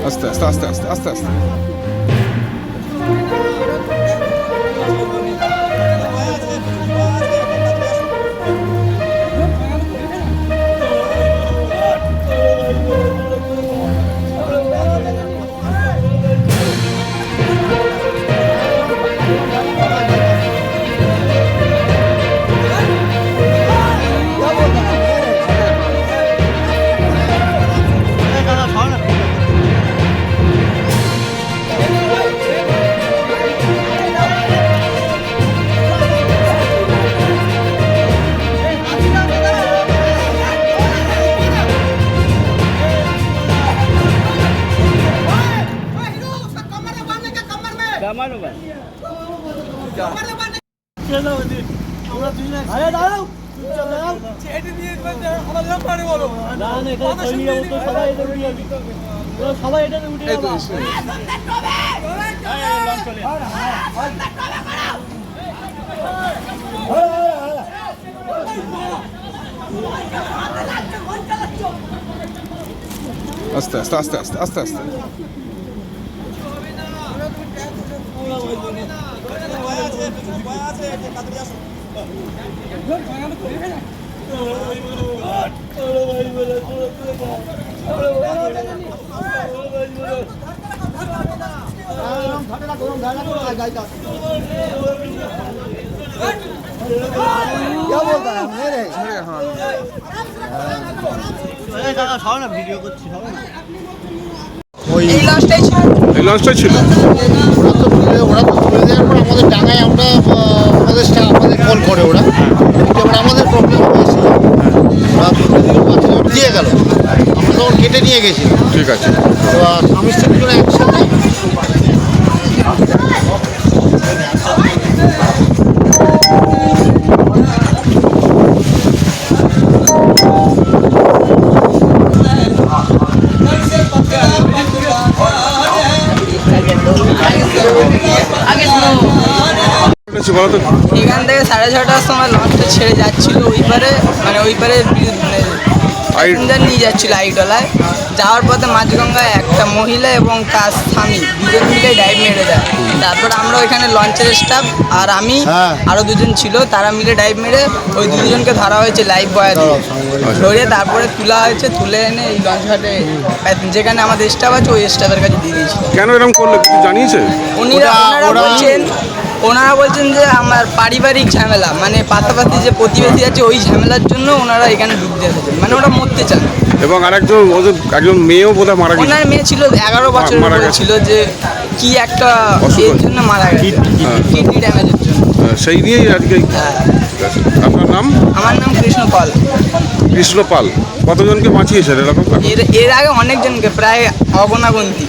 আস্তে আস্তে আস্তে আস্তে আস্তে আস্তে সবাই এটা উঠে আস্তে আস্তে আস্তে আস্তে আস্তে আস্তে क्या बोलता है मेरे ভিডিও করছি এই লঞ্চটাই ছিল ওরা তো তুলে দেওয়ার পর আমাদের ডাঙায় আমরা আমাদের স্টাফ আমাদের কল করে ওরা এবার আমাদের প্রবলেম হয়েছিল ওরা দিয়ে গেল আমরা তখন কেটে নিয়ে গেছি। ঠিক আছে তো স্বামী স্ত্রী দুজনে একসাথে এখান থেকে 6:30টার সময় লঞ্চটা ছেড়ে যাচ্ছিল ওই পারে মানে ওই পারে প্যাসেঞ্জার নিয়ে যাচ্ছিল আইডলায় যাওয়ার পথে মাঝগঙ্গায় একটা মহিলা এবং তার স্বামী দুজন মিলে ডাইভ মেরে দেয়। তারপর আমরা ওইখানে লঞ্চের স্টাফ আর আমি আরও দুজন ছিল তারা মিলে ডাইভ মেরে ওই দুজনকে ধরা হয়েছে লাইফ বয় দিয়ে ধরে তারপরে তোলা হয়েছে তুলে এনে এই লঞ্চ ঘাটে যেখানে আমাদের স্টাফ আছে ওই স্টাফের কাছে দিয়ে দিয়েছিল। কেন এরকম করলো কিছু জানিয়েছে? ওনারা বলছেন যে আমার পারিবারিক ঝামেলা মানে পাশাপাশি যে প্রতিবেশী আছে ওই ঝামেলার জন্য ওনারা এখানে ঢুকতে এসেছেন মানে ওরা মরতে চান। এবং আরেকজন একজন মেয়েও বোধহয় মারা গেছে। ওনার মেয়ে ছিল 11 বছরের ছিল যে কি একটা এর জন্য মারা গেছে কিডনি ড্যামেজের জন্য। সেই নিয়েই আজকে আপনার নাম? আমার নাম কৃষ্ণ পাল। কৃষ্ণ পাল কতজনকে বাঁচিয়েছেন এরকম? এর আগে অনেকজনকে প্রায় অগণাগন্তি।